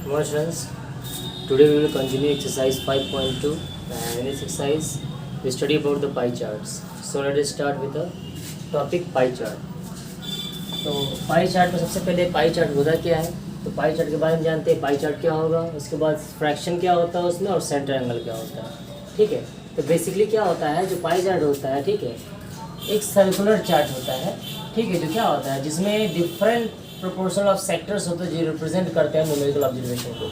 More friends, today we will continue exercise 5.2 and in this exercise we study about the pie charts. So let us start with the topic pie chart. तो pie chart में सबसे पहले pie chart होता क्या है, तो pie chart के बारे में जानते हैं। पाई चार्ट क्या होगा, उसके बाद फ्रैक्शन क्या होता है उसमें, और सेंटर एंगल क्या होता है। ठीक है, तो बेसिकली क्या होता है, जो पाई चार्ट होता है, ठीक है, एक सर्कुलर चार्ट होता है। ठीक है, जो क्या होता है, जिसमें डिफरेंट प्रोपोर्शन ऑफ सेक्टर्स होते हैं जो रिप्रेजेंट करते हैं न्यूमेरिकल ऑब्जर्वेशन को।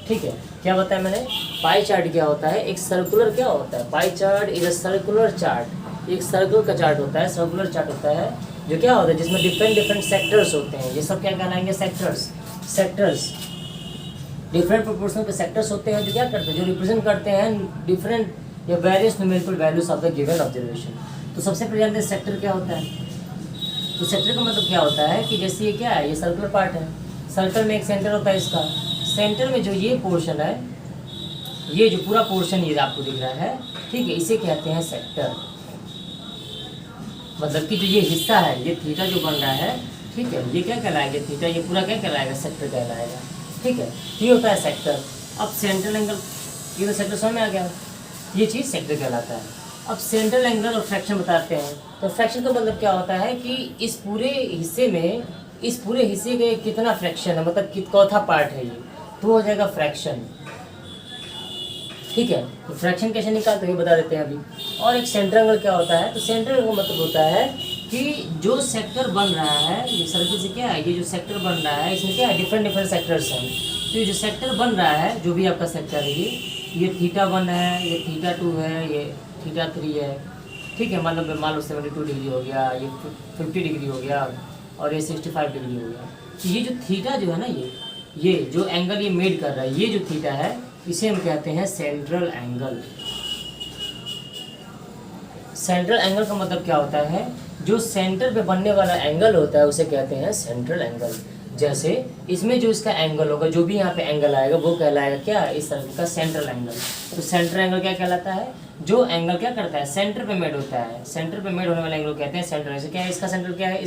ठीक है, क्या बताया मैंने, पाई चार्ट क्या होता है, एक सर्कुलर क्या होता है, pie chart is a circular chart, एक सर्कल का चार्ट होता है, सर्कुलर चार्ट होता है जो क्या होता है, जिसमें डिफरेंट सेक्टर्स होते हैं। ये सब क्या कहलाएंगे, सेक्टर्स डिफरेंट प्रोपोर्शन के सेक्टर्स होते हैं जो क्या करते हैं, जो रिप्रेजेंट करते हैं डिफरेंट या various numerical values of the given observation. तो सबसे पहले जानते हैं सेक्टर क्या होता है। तो सेक्टर का मतलब क्या होता है कि जैसे ये क्या है, ये सर्कुलर पार्ट है, सर्कल में एक सेंटर होता है, इसका सेंटर में जो ये पोर्शन है, ये जो पूरा पोर्शन ये आपको दिख रहा है, ठीक है, इसे कहते हैं सेक्टर। मतलब कि जो ये हिस्सा है, ये थीटा जो बन रहा है, ठीक है, ये क्या कहलाएगा, थीटा, ये पूरा क्या कहलाएगा, सेक्टर कहलाएगा। ठीक है, ये होता है सेक्टर। अब सेंट्रल एंगल, ये तो सेक्टर समझ में आ गया, ये चीज़ सेक्टर कहलाता है। अब सेंट्रल एंगल और फ्रैक्शन बताते हैं। तो फ्रैक्शन का मतलब क्या होता है कि इस पूरे हिस्से में, इस पूरे हिस्से के कितना फ्रैक्शन है, मतलब चौथा पार्ट है ये, तो हो जाएगा फ्रैक्शन। ठीक है, तो फ्रैक्शन कैसे निकालते हैं बता देते हैं अभी। और एक सेंट्रल एंगल क्या होता है, तो सेंट्रल एंगल का मतलब होता है कि जो सेक्टर बन रहा है, ये सर्किल से क्या है, ये जो सेक्टर बन रहा है, इसमें क्या है, डिफरेंट सेक्टर्स हैं। तो ये जो सेक्टर बन रहा है, जो भी आपका सेक्टर है, ये थीटा 1 है, ये थीटा 2 है, ये थीटा 3 है। ठीक है, मान लो 72 डिग्री हो गया, ये 50 डिग्री हो गया, और ये 65 डिग्री हो गया। तो ये जो थीटा जो है ना, ये जो एंगल ये मेड कर रहा है, ये जो थीटा है, इसे हम कहते हैं सेंट्रल एंगल। सेंट्रल एंगल का मतलब क्या होता है, जो सेंटर पे बनने वाला एंगल होता है उसे कहते हैं सेंट्रल एंगल। जैसे इसमें जो इसका एंगल होगा, जो भी यहाँ पे एंगल आएगा वो कहलाएगा क्या, इस सर्कल का सेंट्रल एंगल। तो सेंट्रल एंगल क्या कहलाता है, जो एंगल क्या करता है, सेंटर पे मेड होता है, सेंटर पे मेड होने वाला एंगल कहते हैं सेंट्रल। जैसे क्या है, इसका सेंटर क्या है,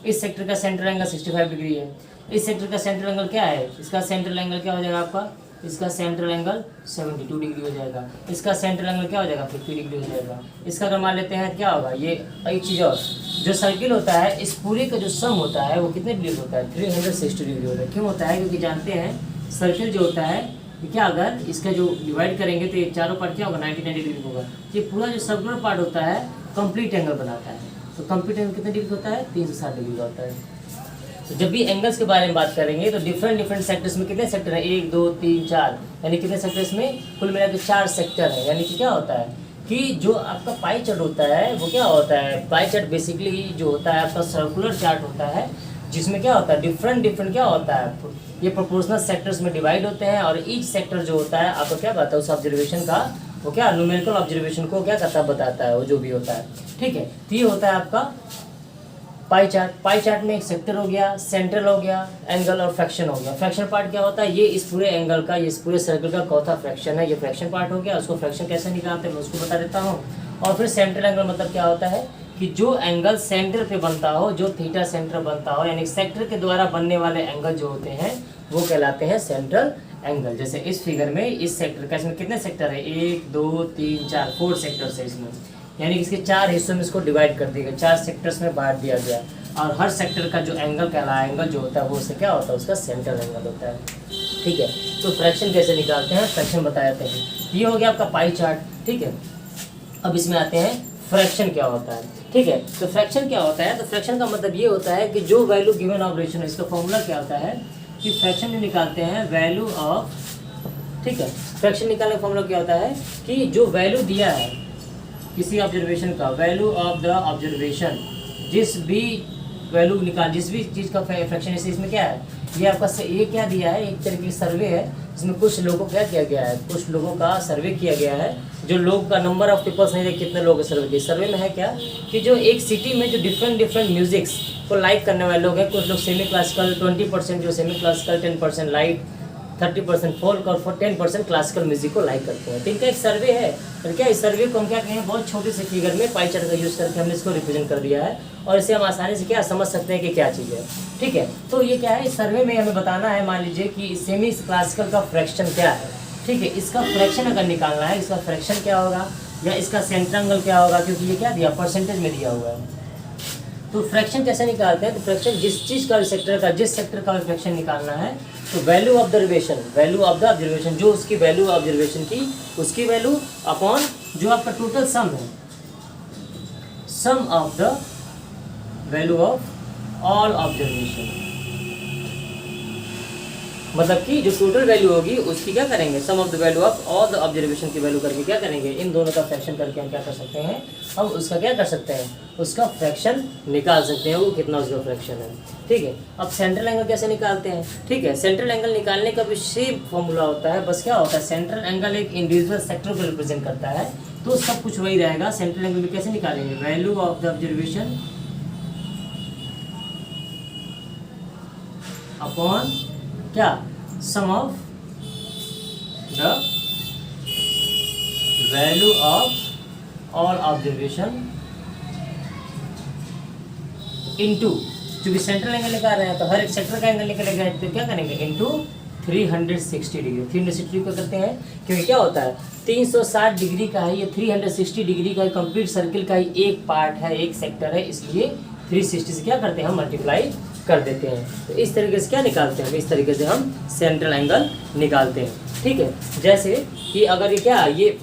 इस सेक्टर का सेंट्रल एंगल 65 डिग्री है। इस सेक्टर का सेंट्रल एंगल क्या है, इसका सेंट्रल एंगल क्या हो जाएगा आपका, इसका सेंट्रल एंगल 72 डिग्री हो जाएगा। इसका सेंट्रल एंगल क्या हो जाएगा, 50 डिग्री हो जाएगा। इसका अगर मान लेते हैं क्या होगा, ये एक चीज़ और, जो सर्किल होता है, इस पूरे का जो सम होता है वो कितने डिग्री होता है, 360 डिग्री होता है। क्यों होता है, क्योंकि जानते हैं सर्किल जो होता है क्या, अगर इसका जो डिवाइड करेंगे तो ये चारों पार्ट क्या होगा, 90 डिग्री होगा। ये पूरा जो सर्कुलर पार्ट होता है कंप्लीट एंगल बनाता है। तो कंप्लीट एंगल कितने डिग्री होता है, 360 डिग्री का होता है। तो जब भी एंगल्स के बारे में बात करेंगे तो डिफरेंट सेक्टर्स में कितने सेक्टर हैं, 1 2 3 4, यानी कितने सेक्टर्स में, कुल मिला के 4 सेक्टर है। यानी कि क्या होता है कि जो आपका पाई चार्ट होता है वो क्या होता है, पाई चार्ट बेसिकली जो होता है आपका सर्कुलर चार्ट होता है, जिसमें क्या होता है, डिफरेंट क्या होता है, ये प्रोपोर्शनल सेक्टर्स में डिवाइड होते हैं। और ईच सेक्टर जो होता है आपको क्या कहता है, उस ऑब्जर्वेशन का वो क्या न्यूमेरिकल ऑब्जर्वेशन को क्या करता है, बताता है वो जो भी होता है। ठीक है, तो ये होता है आपका पाई चार्ट। पाई चार्ट में एक सेक्टर हो गया, सेंट्रल हो गया, एंगल और फ्रैक्शन हो गया। फ्रैक्शन पार्ट क्या होता है, ये इस पूरे एंगल का, ये इस पूरे सर्कल का चौथा फ्रैक्शन है, ये फ्रैक्शन पार्ट हो गया। उसको फ्रैक्शन कैसे निकालते हैं मैं उसको बता देता हूँ। और फिर सेंट्रल एंगल मतलब क्या होता है कि जो एंगल सेंटर पे बनता हो, जो थीटा सेंटर बनता हो, यानी सेक्टर के द्वारा बनने वाले एंगल जो होते हैं वो कहलाते हैं सेंट्रल एंगल। जैसे इस फिगर में इस सेक्टर का, इसमें कितने सेक्टर है, 1 2 3 4, 4 सेक्टर्स है इसमें, यानी कि इसके 4 हिस्सों में इसको डिवाइड कर दिया गया, 4 सेक्टर्स में बांट दिया गया। और हर सेक्टर का जो एंगल कहलाए, एंगल जो होता है वो उससे क्या होता है, उसका सेंट्रल एंगल होता है। ठीक है, तो फ्रैक्शन कैसे निकालते हैं, फ्रैक्शन बता देते हैं। ये हो गया आपका पाई चार्ट। ठीक है, अब इसमें आते हैं फ्रैक्शन क्या होता है। ठीक है, तो फ्रैक्शन क्या होता है, तो फ्रैक्शन का मतलब ये होता है कि जो वैल्यू गिवन ऑपरेशन है, इसका फॉर्मूला क्या होता है कि फ्रैक्शन में निकालते हैं वैल्यू ऑफ, ठीक है, फ्रैक्शन निकालने का फॉर्मूला क्या होता है कि जो वैल्यू दिया है किसी ऑब्जर्वेशन का, वैल्यू ऑफ द ऑब्जर्वेशन, जिस भी वैल्यू निकाल, जिस भी चीज़ का फ्रैक्शन, जैसे इसमें क्या है, ये आपका ये क्या दिया है, एक तरीके की सर्वे है जिसमें कुछ लोगों को क्या किया गया है, कुछ लोगों का सर्वे किया गया है। जो लोग का नंबर ऑफ पीपल्स नहीं थे, कितने लोगों का सर्वे किया, सर्वे में है क्या कि जो एक सिटी में जो डिफरेंट म्यूजिक्स को लाइक करने वाले लोग हैं, कुछ लोग सेमी क्लासिकल 20%, जो सेमी क्लासिकल 10% लाइट, 30% फोल्क और 10% क्लासिकल म्यूजिक को लाइक करते हैं। तो इनका एक सर्वे है, और क्या इस सर्वे को हम क्या कहें, बहुत छोटे से फिगर में पाई चार्ट का यूज़ करके हमने इसको रिप्रेजेंट कर दिया है, और इसे हम आसानी से क्या समझ सकते हैं कि क्या चीज़ है। ठीक है, तो ये क्या है, इस सर्वे में हमें बताना है, मान लीजिए कि सेमी क्लासिकल का फ्रैक्शन क्या है। ठीक है, इसका फ्रैक्शन अगर निकालना है, इसका फ्रैक्शन क्या होगा या इसका सेंटर एंगल क्या होगा, क्योंकि ये क्या दिया, परसेंटेज में दिया हुआ है। तो फ्रैक्शन कैसे निकालते हैं, तो फ्रैक्शन जिस चीज़ का जिस सेक्टर का फ्रैक्शन निकालना है, तो वैल्यू ऑफ द ऑब्जर्वेशन, जो उसकी वैल्यू ऑब्जर्वेशन की, उसकी वैल्यू अपॉन जो आपका टोटल सम है, sum of the value of all observation, मतलब कि जो टोटल वैल्यू होगी उसकी क्या करेंगे, sum of the value of all the observation की वैल्यू करके क्या करेंगे, इन दोनों का फ्रैक्शन करके हम क्या कर सकते हैं, हम उसका क्या कर सकते हैं, उसका फ्रैक्शन निकाल सकते हैं, वो कितना उसका फ्रैक्शन है। ठीक है, अब सेंट्रल एंगल कैसे निकालते हैं। ठीक है, सेंट्रल एंगल निकालने का भी सेम फॉर्मूला होता है, बस क्या होता है, सेंट्रल एंगल एक इंडिविजुअल सेक्टर को रिप्रेजेंट करता है, तो सब कुछ वही रहेगा। सेंट्रल एंगल में कैसे निकालेंगे, value of the observation upon क्या, sum of the value of all observation into, क्योंकि सेंट्रल एंगल निकाल रहे हैं तो हर एक सेक्टर का एंगल निकलेगा, तो क्या करेंगे, इनटू 360 डिग्री। 360 डिग्री को करते हैं क्योंकि क्या होता है, 360 डिग्री का है ये, 360 डिग्री का कंप्लीट सर्किल का ही एक पार्ट है, एक सेक्टर है, इसलिए 360 से क्या करते हैं, हम मल्टीप्लाई कर देते हैं। तो इस तरीके से क्या निकालते हैं, इस तरीके से हम सेंट्रल एंगल निकालते हैं। ठीक है, जैसे कि अगर ये क्या, ये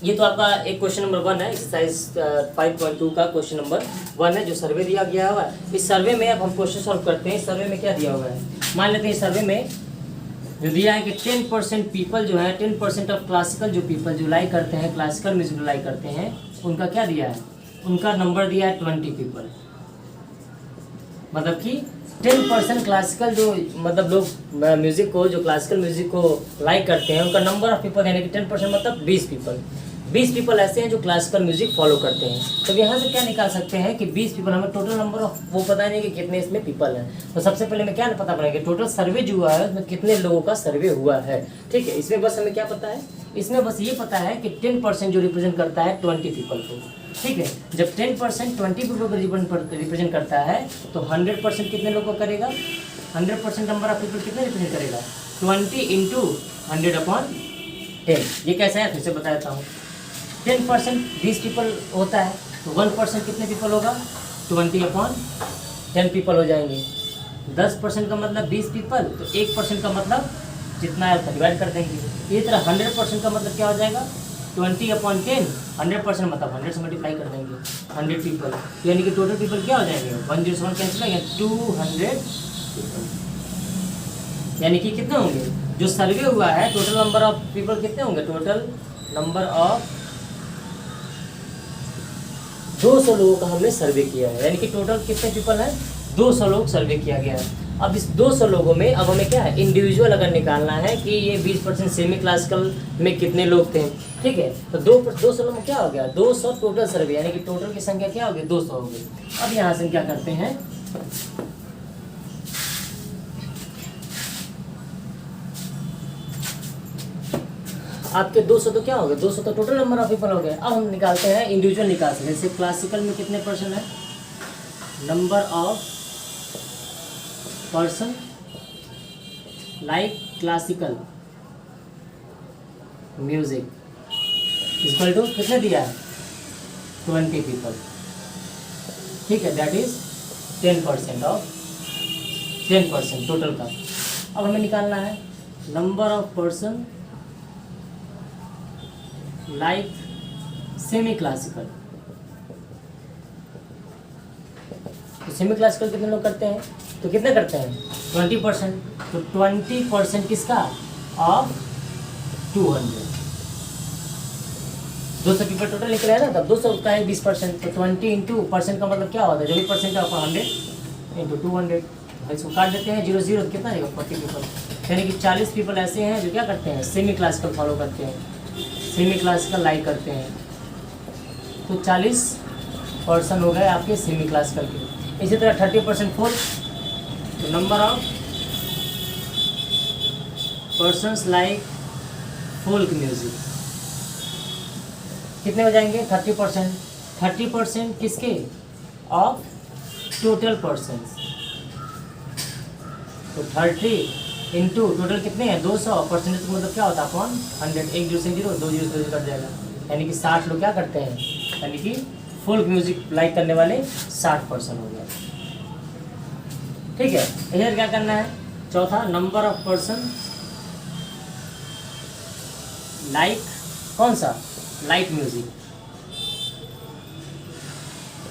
तो आपका एक क्वेश्चन नंबर 1 है, एक्सरसाइज 5.2 का क्वेश्चन नंबर 1 है, जो सर्वे दिया गया हुआ है। इस सर्वे में अब हम क्वेश्चन सॉल्व करते हैं। इस सर्वे में क्या दिया हुआ है, मान लेते हैं इस सर्वे में जो दिया है कि 10% पीपल जो है, 10% ऑफ क्लासिकल जो पीपल जो लाइक करते हैं, क्लासिकल म्यूजिक लाइक करते हैं, उनका क्या दिया है, उनका नंबर दिया है 20 पीपल, मतलब कि 10% क्लासिकल जो मतलब लोग म्यूजिक को, जो क्लासिकल म्यूजिक को लाइक करते हैं, उनका नंबर ऑफ पीपल, यानी कि 10% मतलब 20 पीपल, 20 पीपल ऐसे हैं जो क्लासिकल म्यूजिक फॉलो करते हैं। तो यहाँ से क्या निकाल सकते हैं कि 20 पीपल, हमें टोटल नंबर ऑफ वो पता नहीं कि कितने इसमें पीपल हैं। तो सबसे पहले हमें क्या पता पड़ेगा, टोटल सर्वे जो हुआ है उसमें कितने लोगों का सर्वे हुआ है। ठीक है, इसमें बस हमें क्या पता है, इसमें बस ये पता है कि 10% जो रिप्रेजेंट करता है 20 पीपल को। ठीक है, जब 10% 20 पीपल को रिप्रेजेंट करता है तो 100% कितने लोगों को करेगा, 100% नंबर ऑफ पीपल कितने रिप्रेजेंट करेगा, 20 इंटू 100/10। ये कैसा है, फिर से बता देता हूँ। 10% 20 पीपल होता है, तो 1% कितने पीपल होगा, 20/10 पीपल हो जाएंगे। 10% का मतलब 20 पीपल, तो 1% का मतलब जितना है उसका डिवाइड कर देंगे। इसी तरह 100% का मतलब क्या हो जाएगा, 20/10, 100% मतलब 100 से मल्टीप्लाई कर देंगे, 100 पीपल, यानी कि टोटल पीपल क्या हो जाएंगे, 101 कैंसिल हो, 200 पीपल, यानी कि कितने होंगे, जो सर्वे हुआ है टोटल नंबर ऑफ पीपल कितने होंगे, टोटल नंबर ऑफ 200 लोगों का हमने सर्वे किया है, यानी कि टोटल कितने पीपल हैं, 200 लोग सर्वे किया गया है। अब इस 200 लोगों में अब हमें क्या है, इंडिविजुअल अगर निकालना है कि ये 20% सेमी क्लासिकल में कितने लोग थे। ठीक है, तो 200 में क्या हो गया, 200 टोटल सर्वे, यानी कि टोटल की संख्या क्या होगी, 200 होगी। अब यहाँ से क्या करते हैं, आपके 200 तो क्या हो गए, 200 तो टोटल नंबर ऑफ पीपल हो गए। अब हम निकालते हैं, इंडिविजुअल निकाल सकते हैं। जैसे क्लासिकल में कितने पर्सन है, number of person like classical music equal to कितने दिया है, 20 पीपल। ठीक है, दैट इज 10% ऑफ 10% टोटल का। अब हमें निकालना है number of person like semi classical. तो सेमी क्लासिकल कितने लोग करते हैं, तो कितने करते हैं, 20%। तो 20% किसका, ऑफ 200। 200 पीपल टोटल निकले हैं ना, तब 200 का है 20%, तो 20 इंटू परसेंट का मतलब क्या होता है, जो भी परसेंट है 100 इंटू 200। इसको काट देते हैं, 0 0 कितना आएगा, 40 पीपल, यानी कि 40 पीपल ऐसे हैं जो क्या करते हैं, सेमी क्लासिकल फॉलो करते हैं, सेमी क्लासिकल लाइक करते हैं। तो 40% हो गए आपके सेमी क्लासिकल के। इसी तरह 30% फोल्क, तो number of persons like folk music कितने हो जाएंगे 30%। 30% किसके ऑफ टोटल पर्सन्स, तो 30 इंटू टोटल कितने हैं 200, परसेंटेज मतलब क्या होता है अपॉन 100, एक जीरो से जीरो, दो जीरो से कट जाएगा, यानी कि 60 लोग क्या करते हैं, यानी कि फोल्क म्यूजिक लाइक करने वाले 60% हो गया। ठीक है, इधर क्या करना है, चौथा नंबर ऑफ पर्सन लाइक कौन सा, लाइट म्यूजिक।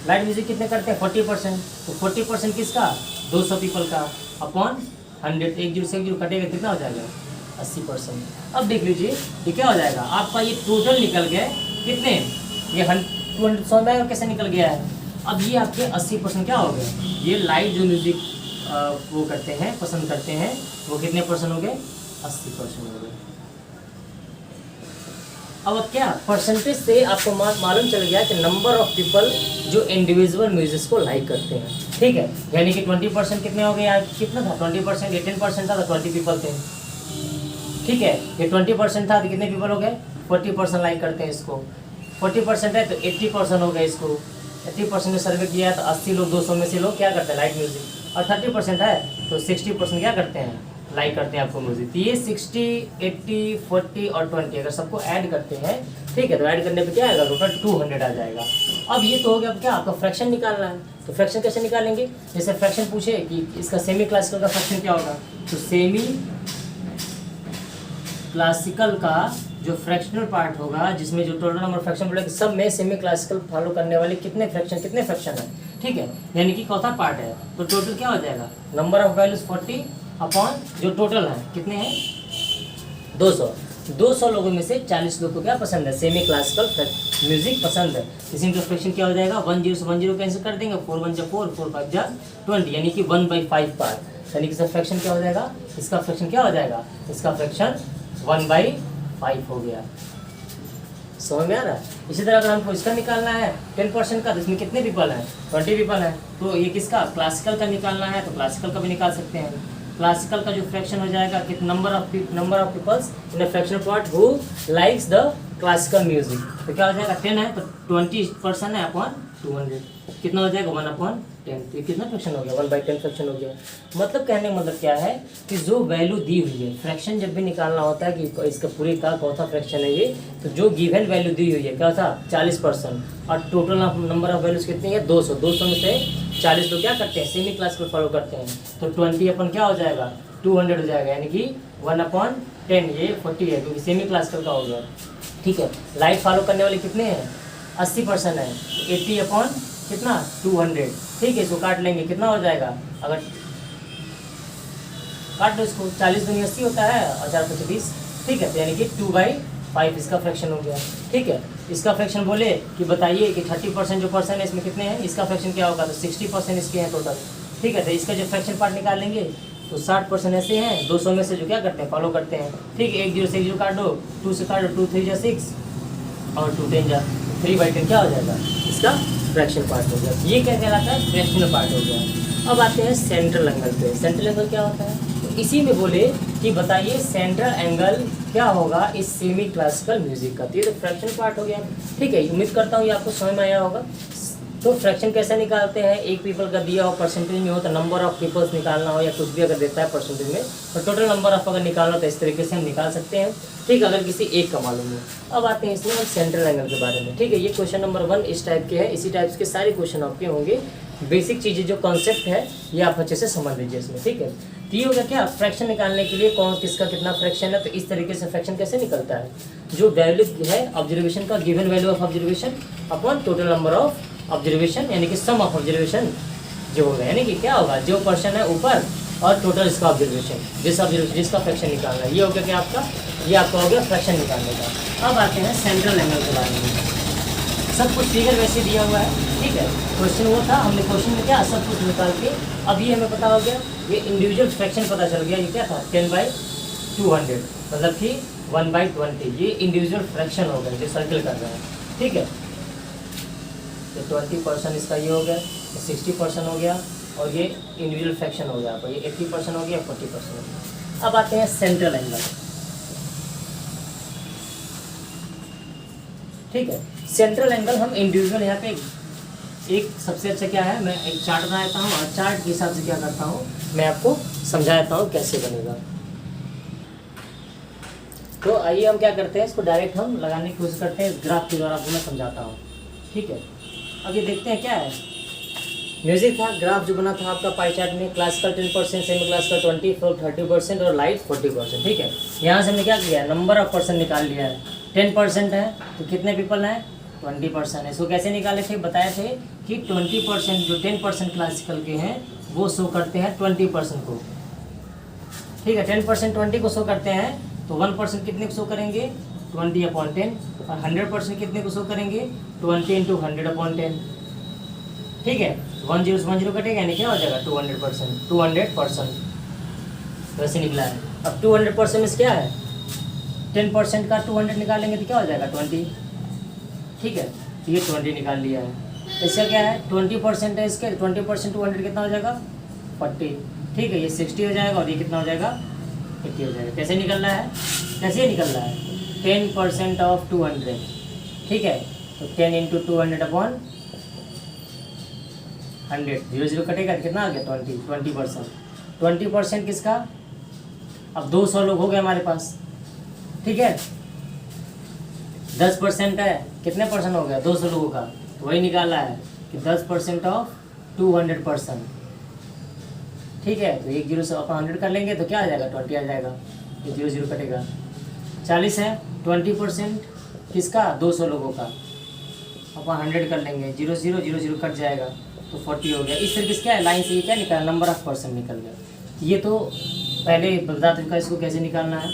लाइट म्यूजिक कितने करते हैं 40%, तो 40% किसका 200 पीपल का अपॉन 100, एक जीरो से एक जीरो कटेगा कितना हो जाएगा 80%। अब देख लीजिए ये क्या हो जाएगा आपका, ये टोटल निकल गए कितने, ये 100 में कैसे निकल गया है। अब ये आपके 80% क्या हो गए, ये लाइट जो म्यूजिक वो करते हैं पसंद करते हैं वो कितने परसेंट हो गए 80% हो गए। अब क्या परसेंटेज से आपको मालूम चल गया कि नंबर ऑफ पीपल जो इंडिविजुअल म्यूजिक को लाइक करते हैं। ठीक है, यानी कि 20% कितने हो गए यार, कितना था 20%, ये 10% था तो 20 पीपल थे। ठीक है, ये 20% था तो कितने पीपल हो गए 40% लाइक करते हैं इसको, 40% है तो 80% हो गए इसको, 80% ने सर्वे किया है तो 80 लोग 200 में से लोग क्या करते हैं लाइक म्यूजिक, और 30% है तो 60% क्या करते हैं लाइक करते हैं आपको म्यूजिक। तो ये 60, 80, 40 और 20 अगर सबको ऐड करते हैं, ठीक है, तो ऐड करने पे क्या आएगा टोटल 200 आ जाएगा। अब ये तो हो गया, अब क्या आपका फ्रैक्शन निकालना है, तो फ्रैक्शन कैसे निकालेंगे, जैसे फ्रैक्शन पूछे कि इसका सेमी क्लासिकल का फ्रैक्शन क्या होगा, तो सेमी क्लासिकल का जो फ्रैक्शनल पार्ट होगा जिसमें जो टोटल नंबर फ्रैक्शन बोलेगा सब में सेमी क्लासिकल फॉलो करने वाले कितने फ्रैक्शन है। ठीक है, यानी कि चौथा पार्ट है तो टोटल क्या हो जाएगा नंबर ऑफ वैल्यूज 40 अपॉन जो टोटल है कितने हैं 200। 200 लोगों में से 40 लोगों को क्या पसंद है सेमी क्लासिकल म्यूजिक पसंद है, इसी का फ्रैक्शन क्या हो जाएगा 10 से 10 कैंसिल कर देंगे, 4 1 जा 4, 4 5 जा 20, यानी कि 1/5 पार्ट, यानी कि इसका फ्रैक्शन क्या हो जाएगा, इसका फ्रैक्शन क्या हो जाएगा, इसका फ्रैक्शन 1/5 हो गया। समझ में आ रहा है। इसी तरह अगर हमको इसका निकालना है 10% का, तो इसमें कितने पीपल हैं 20 पीपल हैं, तो ये किसका क्लासिकल का निकालना है तो क्लासिकल का भी निकाल सकते हैं। क्लासिकल का जो फ्रैक्शन हो जाएगा कि number of peoples in the fractional part who likes the classical music, तो क्या हो जाएगा 10 है तो 20% है अपॉन 200 कितना हो जाएगा 1/10, तो ये कितना फ्रैक्शन हो गया 1/10 फ्रैक्शन हो गया। मतलब कहने का मतलब क्या है कि जो वैल्यू दी हुई है फ्रैक्शन जब भी निकालना होता है कि इसका पूरे का कौन फ्रैक्शन है ये, तो जो गिवन वैल्यू दी हुई है क्या था 40% और टोटल नंबर ऑफ वैल्यूज कितनी है 200 में से 40 लोग क्या करते हैं सेमी क्लास को फॉलो करते हैं, तो 20 अपन क्या हो जाएगा 200 हो जाएगा, यानी कि 1/10 ये 40 है क्योंकि सेमी क्लासिकल का हो गया। ठीक है, लाइट फॉलो करने वाले कितने हैं 80% है, 80 अपॉन कितना 200। ठीक है, इसको काट लेंगे कितना हो जाएगा, अगर काट दो इसको 40 दूनी 80 होता है और 4 5 20, ठीक है, तो यानी कि 2/5 इसका फ्रैक्शन हो गया। ठीक है, इसका फ्रैक्शन बोले कि बताइए कि 30% जो पर्सन है इसमें कितने हैं, इसका फ्रैक्शन क्या होगा, तो 60% इसके हैं टोटल। ठीक है, तो इसका जो फ्रैक्शन पार्ट निकाल लेंगे तो 60% ऐसे हैं 200 में से जो क्या करते हैं फॉलो करते हैं। ठीक है, 1 0 से 1 0 काट दो, 2 से काट दो, 2 3 जा 6 और 2 10 जा 3/10 क्या हो जाएगा इसका फ्रैक्शन पार्ट हो गया। ये क्या कहलाता है फ्रैक्शनल पार्ट हो गया। अब आते हैं सेंट्रल एंगल पे। सेंट्रल एंगल क्या होता है, तो इसी में बोले कि बताइए सेंट्रल एंगल क्या होगा इस सेमी क्लासिकल म्यूजिक का, तो ये तो फ्रैक्शन पार्ट हो गया। ठीक है, उम्मीद करता हूँ ये आपको समझ में आया होगा। तो फ्रैक्शन कैसे निकालते हैं, एक पीपल का दिया हो परसेंटेज में हो तो नंबर ऑफ पीपल्स निकालना हो या कुछ भी अगर देता है परसेंटेज में तो टोटल नंबर ऑफ अगर निकालना तो इस तरीके से हम निकाल सकते हैं। ठीक, अगर किसी एक का मालूम हो। अब आते हैं इसमें हम सेंट्रल एंगल के बारे में। ठीक है, ये क्वेश्चन नंबर 1 इस टाइप के है, इसी टाइप के सारे क्वेश्चन आपके होंगे। बेसिक चीज़ें जो कॉन्सेप्ट है ये आप अच्छे से समझ लीजिए इसमें। ठीक है, तो ये होगा क्या फ्रैक्शन निकालने के लिए कौन किसका कितना फ्रैक्शन है, तो इस तरीके से फ्रैक्शन कैसे निकलता है, जो वैल्यू है ऑब्जर्वेशन का given value of observation upon total number of observation, यानी कि सम ऑफ ऑब्जर्वेशन जो होगा, यानी कि क्या होगा जो पर्सन है ऊपर और टोटल इसका ऑब्जर्वेशन जिसका फ्रैक्शन निकालना है, ये हो गया कि आपका ये आपका हो गया फ्रैक्शन निकालने का। अब आते हैं सेंट्रल एंगल के बारे में। सब कुछ फिगर वैसे दिया हुआ है। ठीक है, क्वेश्चन वो था, हमने क्वेश्चन में क्या सब कुछ निकाल के अब ये हमें पता हो गया, ये इंडिविजुअल फ्रैक्शन पता चल गया, ये क्या था 10/200 मतलब कि 1/20, ये इंडिविजुअल फ्रैक्शन हो गया जो सर्किल कर रहे हैं। ठीक है, तो 20% इसका ये हो गया, 60% हो गया और ये इंडिविजुअल फ्रैक्शन हो गया आपका, ये 80% हो गया, 40% हो गया। अब आते हैं सेंट्रल एंगल। ठीक है, सेंट्रल एंगल हम इंडिविजुअल यहाँ पे एक सबसे अच्छा क्या है, मैं एक चार्ट बना देता हूँ और चार्ट के हिसाब से क्या करता हूँ मैं आपको समझा देता हूँ कैसे बनेगा। तो आइए हम क्या करते हैं, इसको डायरेक्ट हम लगाने की कोशिश करते हैं ग्राफ के द्वारा, आपको मैं समझाता हूँ। ठीक है, अब ये देखते हैं क्या है, म्यूजिक था, ग्राफ जो बना था आपका पाई चार्ट में, क्लासिकल 10%, सेमी क्लासिकल 30% और लाइट 40%। ठीक है, यहाँ से हमने क्या किया, नंबर ऑफ पर्सन निकाल लिया है। 10% है तो कितने पीपल हैं, 20% है। इसको कैसे निकाले थे, बताए थे कि 20% जो 10% क्लासिकल के हैं वो शो करते हैं 20% को। ठीक है, 10% 20 को शो करते हैं, तो 1% कितने को शो करेंगे, 20/10, और 100% कितने को शो करेंगे, 20 × 100/10। ठीक है, 10 से 10 कटेगा, यानी क्या हो जाएगा 200%। वैसे निकला है। अब 200% में क्या है, 10% का 200 निकालेंगे तो क्या हो जाएगा 20। ठीक है, तो ये 20 निकाल लिया है। इसका क्या है, 20% है इसके, 20% 200 कितना हो जाएगा 40। ठीक है, ये 60 हो जाएगा और ये कितना हो जाएगा 80 हो जाएगा। कैसे निकल रहा है, कैसे निकल रहा है, 10% ऑफ 200। ठीक है, तो 10 × 200/100, 0 कटेगा तो कितना आ गया 20%। 20% किसका, अब 200 लोग हो गए हमारे पास। ठीक है, 10% है, कितने परसेंट हो गया 200 लोगों का, तो वही निकाला है कि 10% ऑफ 200%। ठीक है, तो 1 0 से अपन 100 कर लेंगे तो क्या आ जाएगा 20 आ जाएगा, ये 0 कटेगा। 40 है, 20% किसका, 200 लोगों का, अपन 100 कर लेंगे, 0 0 0 0 कट जाएगा तो 40 हो गया। इस तरीके से क्या है, लाइन से ये क्या निकला, नंबर ऑफ पर्सन निकल गया। ये तो पहले बता चुका इसको कैसे निकालना है,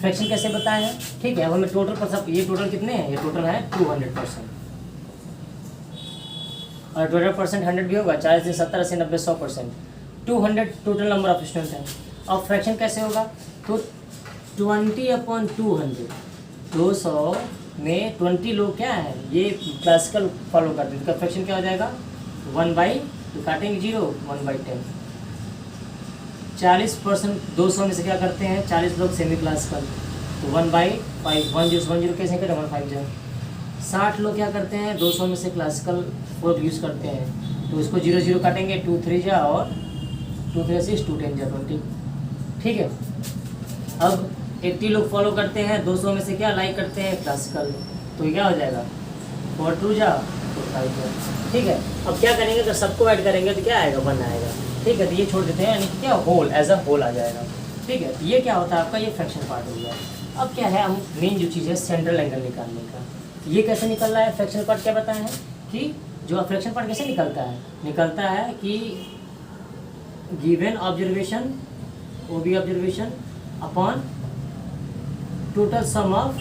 फ्रैक्शन कैसे बताए हैं। ठीक है, अब हमें टोटल पर सब, ये टोटल कितने हैं, ये टोटल है 200%, और 200% 100 भी होगा, 40 से 70 80 90 100%, 200 टोटल नंबर ऑफ स्टूडेंट है। अब फ्रैक्शन कैसे होगा, तो 20/200, 200 में 20 लोग क्या है, ये क्लासिकल फॉलो करते हैं, तो फ्रैक्शन क्या हो जाएगा 1/, तो काटेंगे 0, 1/10। 40% 200 में से क्या करते हैं, 40 लोग सेमी क्लासिकल, तो 1/5, 10 से 10 कैसे करें 1/5 जाए। 60 लोग क्या करते हैं 200 में से क्लासिकल 4 यूज़ करते हैं, तो इसको 0 0 काटेंगे, 2 3 जा, और 2 3 6 2 10 जा 20। ठीक है, अब 80 लोग फॉलो करते हैं 200 में से क्या लाइक करते हैं क्लासिकल, तो क्या हो जाएगा 4 2 जा तो 5 जा। ठीक है, अब क्या करेंगे, अगर सबको ऐड करेंगे तो क्या आएगा 1 आएगा। ठीक है, तो ये छोड़ देते हैं, यानी कि क्या होल एज अ होल आ जाएगा। ठीक है, तो ये क्या होता है आपका, ये फ्रैक्शन पार्ट हो गया। अब क्या है, हम मेन जो चीज़ है सेंट्रल एंगल निकालने का, ये कैसे निकल रहा है, फ्रैक्शन पार्ट क्या बताए हैं कि जो फ्रैक्शन पार्ट कैसे निकलता है कि given observation, OB observation upon total sum of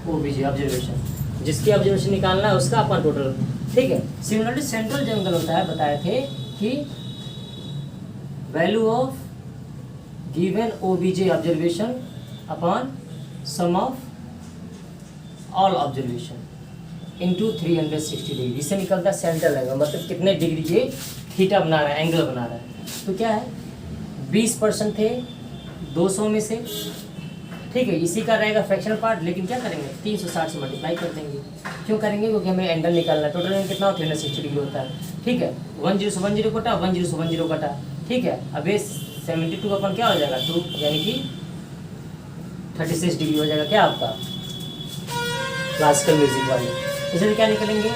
OBJ observation, जिसकी ऑब्जर्वेशन निकालना है उसका अपन टोटल। ठीक है, सिमिलरली सेंट्रल जो एंगल होता है, बताए थे कि value of given OBJ observation upon sum of all observation into 360 degree, इससे निकलता है सेंट्रल एंगल, मतलब कितने डिग्री ये थीटा बना रहा है, एंगल बना रहा है। तो क्या है 20% थे 200 में से। ठीक है, इसी का रहेगा फ्रैक्शनल पार्ट, लेकिन क्या करेंगे 360 से मल्टीप्लाई कर देंगे। क्यों करेंगे, क्योंकि हमें एंगल निकालना है। टोटल एंगल कितना हो 360 डिग्री होता है। ठीक है, 10 से 10 कटा, 10 से 10 कटा। ठीक है, अब ये 72 का अपन क्या हो जाएगा 2, यानी कि 36 डिग्री हो जाएगा क्या आपका क्लासिकल म्यूजिक वाले। इसलिए क्या निकलेंगे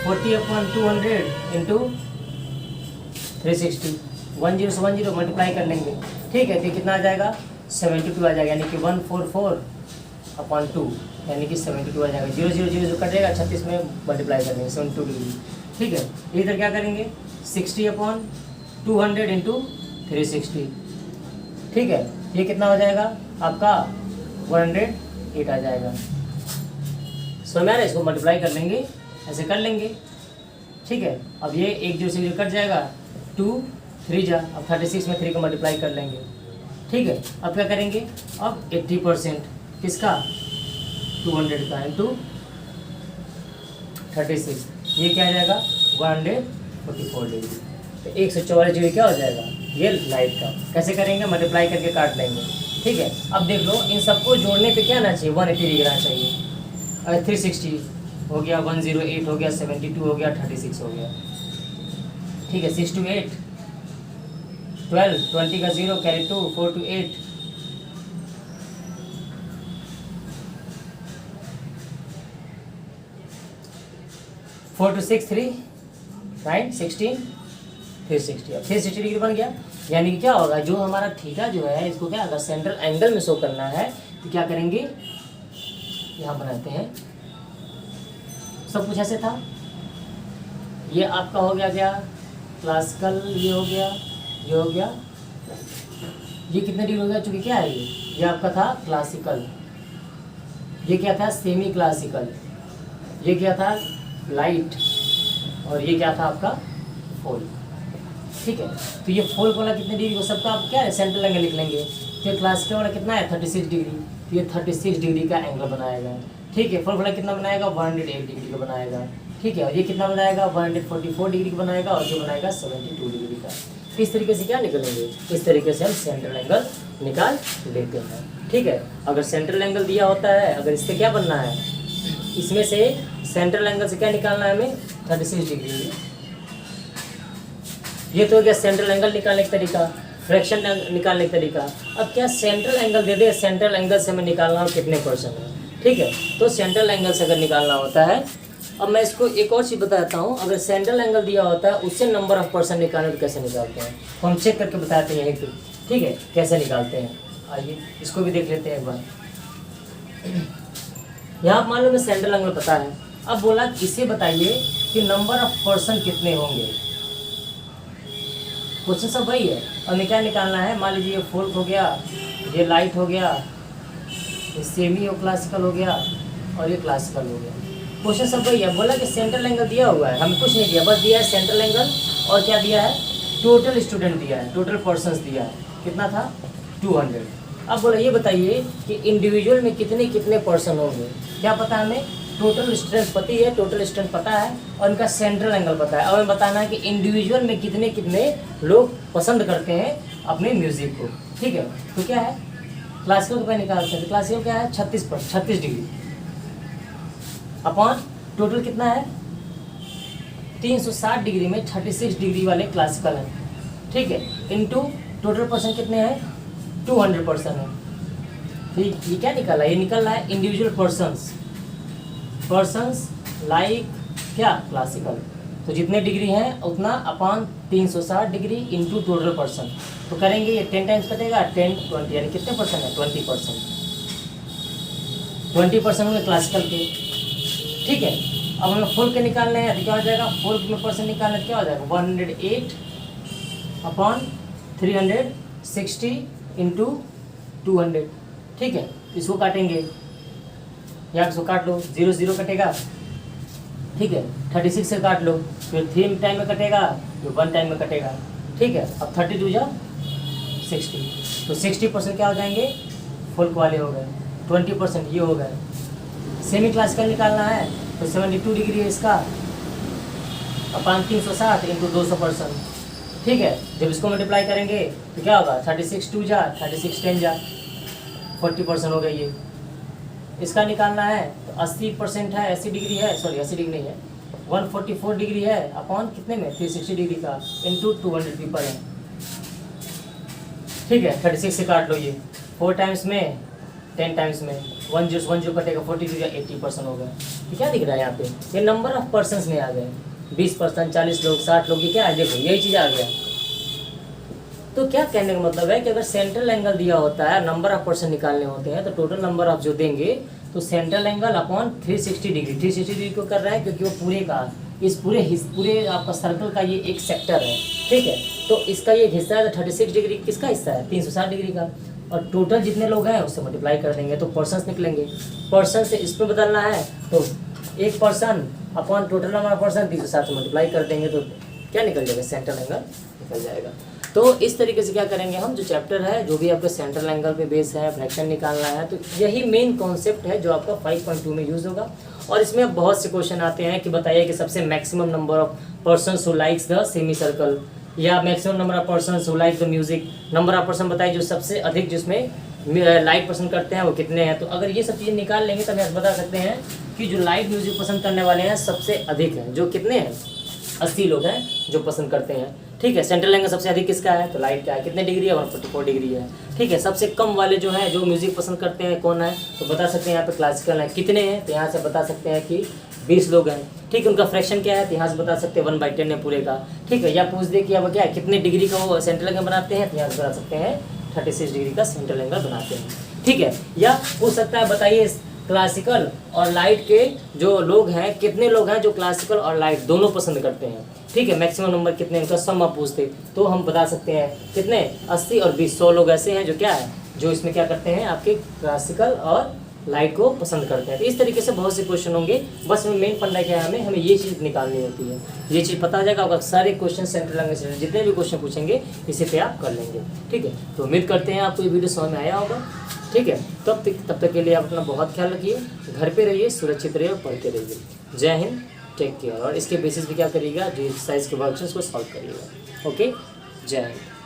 40/200 इंटू 360, 10 से 10 मल्टीप्लाई कर लेंगे। ठीक है, तो कितना आ जाएगा 72 आ जाएगा, यानी कि 144/2, यानी कि 72 आ जाएगा। 0 0 0 कटेगा, 36 में मल्टीप्लाई कर लेंगे 72 डिग्री। ठीक है, इधर क्या करेंगे 60/200 इंटू 360। ठीक है, ये कितना हो जाएगा आपका 108 आ जाएगा। समझ में आ रहा है, इसको मल्टीप्लाई कर लेंगे, ऐसे कर लेंगे। ठीक है, अब ये 1 0 से 0 कट जाएगा, 2 3 जा, अब 36 में 3 को मल्टीप्लाई कर लेंगे। ठीक है, अब क्या करेंगे, अब 80% किसका 200 का इंटू 36, ये क्या आ जाएगा 144 डिग्री। तो 144 डिग्री क्या हो जाएगा ये लाइट का। कैसे करेंगे, मल्टीप्लाई करके काट लेंगे। ठीक है, अब देख लो इन सबको जोड़ने पे क्या आना चाहिए, 180 डिग्री आना चाहिए। अरे 360 हो गया, 108 हो गया, 72 हो गया, 36 हो गया। ठीक है, 6 to 8 12, 20 का 0 कैरी 2, 4 to 8 4 to 6 3 राइट 16 360। अब 360 डिग्री बन गया। यानी कि क्या होगा, जो हमारा थीटा जो है इसको क्या अगर सेंट्रल एंगल में शो करना है तो क्या करेंगे, यहाँ बनाते हैं। सब कुछ ऐसे था, ये आपका हो गया क्या क्लासिकल, ये हो गया, ये हो गया, ये कितने डिग्री हो गया, चूंकि क्या है ये आपका था क्लासिकल, ये क्या था सेमी क्लासिकल, ये क्या था लाइट, और ये क्या था आपका फोल। ठीक है, तो ये फोल वाला कितने डिग्री को सबका आप क्या है सेंट्रल एंगल लिख लेंगे। तो क्लासिकल वाला कितना है 36 डिग्री, तो ये 36 डिग्री का एंगल बनाएगा। ठीक है, फोल वाला कितना बनाएगा 108 डिग्री का बनाएगा। ठीक है, और ये कितना बनाएगा 144 डिग्री का बनाएगा, और ये बनाएगा 72 डिग्री का। इस तरीके से क्या निकलेंगे, इस तरीके से हम सेंट्रल एंगल निकाल लेते हैं। ठीक है, अगर सेंट्रल एंगल दिया होता है, अगर इससे क्या बनना है, इसमें से सेंट्रल एंगल से क्या निकालना है हमें 36 डिग्री। ये तो हो गया सेंट्रल एंगल निकालने का तरीका, फ्रैक्शन निकालने का तरीका। अब क्या सेंट्रल एंगल दे दे, सेंट्रल एंगल से हमें निकालना हो कितने परसेंट है। ठीक है, तो सेंट्रल एंगल से अगर निकालना होता है, अब मैं इसको एक और चीज़ बताता हूँ, अगर सेंट्रल एंगल दिया होता है उससे नंबर ऑफ परसेंट निकालने तो कैसे निकालते हैं, तो हम चेक करके बताते हैं यहीं पे। ठीक है, कैसे निकालते हैं, आइए इसको भी देख लेते हैं एक बार। यहाँ मान लो मैं सेंट्रल एंगल पता है, अब बोला इसे बताइए कि नंबर ऑफ पर्सन कितने होंगे। क्वेश्चन सब वही है, और क्या निकालना है, मान लीजिए ये फोल्क हो गया, ये लाइट हो गया, ये सेमी और क्लासिकल हो गया, और ये क्लासिकल हो गया। क्वेश्चन सब वही है, बोला कि सेंट्रल एंगल दिया हुआ है, हमें कुछ नहीं दिया, बस दिया है सेंट्रल एंगल, और क्या दिया है टोटल स्टूडेंट दिया है, टोटल पर्सन्स दिया है, कितना था 200। अब बोला ये बताइए कि इंडिविजुअल में कितने कितने पर्सन होंगे। क्या पता है हमें, टोटल स्टूडेंट पता है, टोटल स्टूडेंट पता है, और इनका सेंट्रल एंगल पता है। अब हमें बताना है कि इंडिविजुअल में कितने कितने लोग पसंद करते हैं अपने म्यूजिक को। ठीक है, तो क्या है क्लासिकल का निकालते हैं, क्लासिकल क्या है 36 डिग्री अपॉन टोटल कितना है 360 डिग्री में 36 डिग्री वाले क्लासिकल हैं। ठीक है, इनटू टोटल पर्सन कितने हैं 200 पर्सन है। ठीक, ये क्या निकाला, ये निकल रहा है इंडिविजुअल पर्सन्स लाइक क्या क्लासिकल, तो जितने डिग्री हैं उतना upon 360 degree into total person. तो करेंगे ये 10 टाइम्स कटेगा, 10 20 यानी कितने पर्सन है 20%। 20% होंगे क्लासिकल के। ठीक है, अब हमें फोल्क के निकालने हैं तो क्या हो जाएगा, फोल्क में पर्सन निकालना तो क्या हो जाएगा 108 अपॉन 360 इंटू 200। ठीक है, इसको काटेंगे, यहाँ इसको काट लो, 0 0 कटेगा। ठीक है, 36 से काट लो, फिर 3 टाइम में कटेगा, फिर 1 टाइम में कटेगा। ठीक है, अब 32 जा 60, तो 60% क्या हो जाएंगे फुल्क वाले हो गए, 20% ये हो गए। सेमी क्लासिकल निकालना है तो 72 डिग्री है इसका, अपॉन 360 इंटू 200%। ठीक है, जब इसको मल्टीप्लाई करेंगे तो क्या होगा 36 2 जा 36 10 जा 40% हो गई ये। इसका निकालना है तो 80% है, 80 डिग्री है, सॉरी 80 डिग्री नहीं है, 144 डिग्री है अपॉन कितने में 360 डिग्री का इंटू 200 पीपल है। ठीक है, 36 से काट लो ये, 4 टाइम्स में 10 टाइम्स में 1 जो कटेगा 40 डिग्री 80% हो गया। तो क्या दिख रहा है यहाँ पे, ये नंबर ऑफ पर्सन्स में आ गए, 20%, 40 लोग, 60 लोग, ये क्या है देखो यही चीज़ आ गया। तो क्या कहने का मतलब है कि अगर सेंट्रल एंगल दिया होता है, नंबर ऑफ पर्सन निकालने होते हैं, तो टोटल नंबर ऑफ जो देंगे तो central angle upon 360 degree. 360 degree क्यों कर रहा है, क्योंकि वो पूरे का इस पूरे आपका सर्कल का ये एक सेक्टर है। ठीक है, तो इसका ये हिस्सा है, तो 36 डिग्री किसका हिस्सा है 360 डिग्री का, और टोटल जितने लोग हैं उससे मल्टीप्लाई कर देंगे तो पर्सन्स निकलेंगे। पर्सन से इस पर बदलना है तो एक person upon total number of person 360 से मल्टीप्लाई कर देंगे तो क्या निकल जाएगा सेंट्रल एंगल निकल जाएगा। तो इस तरीके से क्या करेंगे हम, जो चैप्टर है जो भी आपके सेंट्रल एंगल पे बेस है, फ्रैक्शन निकालना है, तो यही मेन कॉन्सेप्ट है जो आपका 5.2 में यूज़ होगा। और इसमें अब बहुत से क्वेश्चन आते हैं कि बताइए कि सबसे maximum number of persons who likes the semi circle, या maximum number of person who like the music, number of person बताइए जो सबसे अधिक जिसमें लाइक पसंद करते हैं वो कितने हैं। तो अगर ये सब चीज़ें निकाल लेंगे तब हम बता सकते हैं कि जो लाइक म्यूजिक पसंद करने वाले हैं सबसे अधिक हैं, जो कितने हैं 80 लोग हैं जो पसंद करते हैं। ठीक है, सेंट्रल एंगल सबसे अधिक किसका है, तो लाइट का है, कितने डिग्री है 144 डिग्री है। ठीक है, सबसे कम वाले जो है जो म्यूजिक पसंद करते हैं कौन है, तो बता सकते हैं यहाँ पे क्लासिकल है, कितने हैं, तो यहाँ से बता सकते हैं कि 20 लोग हैं। ठीक है, उनका फ्रैक्शन क्या है, तो यहाँ से बता सकते हैं 1/10 है पूरे का। ठीक है, या पूछ दे कि अब क्या है कितने डिग्री का वो सेंट्रल एंगल बनाते हैं, तो यहाँ से बता सकते हैं 36 डिग्री का सेंट्रल एंगल बनाते हैं। ठीक है, या पूछ सकता है बताइए क्लासिकल और लाइट के जो लोग हैं कितने लोग हैं जो क्लासिकल और लाइट दोनों पसंद करते हैं। ठीक है, मैक्सिमम नंबर कितने उनका सम आप पूछते तो हम बता सकते हैं कितने 80 और 20 100 लोग ऐसे हैं जो क्या है जो इसमें क्या करते हैं आपके क्लासिकल और लाइट को पसंद करते हैं। तो इस तरीके से बहुत से क्वेश्चन होंगे, बस मेन फंडा क्या है हमें ये चीज़ निकालनी होती है। ये चीज़ पता हो जाएगा आपका सारे क्वेश्चन सेंट्रल लैंग्वेज से जितने भी क्वेश्चन पूछेंगे इसी पे आप कर लेंगे। ठीक है, तो उम्मीद करते हैं आपको ये वीडियो समझ में आया होगा। ठीक है, तब तक के लिए आप अपना बहुत ख्याल रखिए, घर पे रहिए, सुरक्षित रहिए और पढ़ते रहिए। जय हिंद, टेक केयर। और इसके बेसिस पे क्या करिएगा जो एक्सरसाइज के वर्कशॉप्स को सॉल्व करिएगा। ओके, जय हिंद।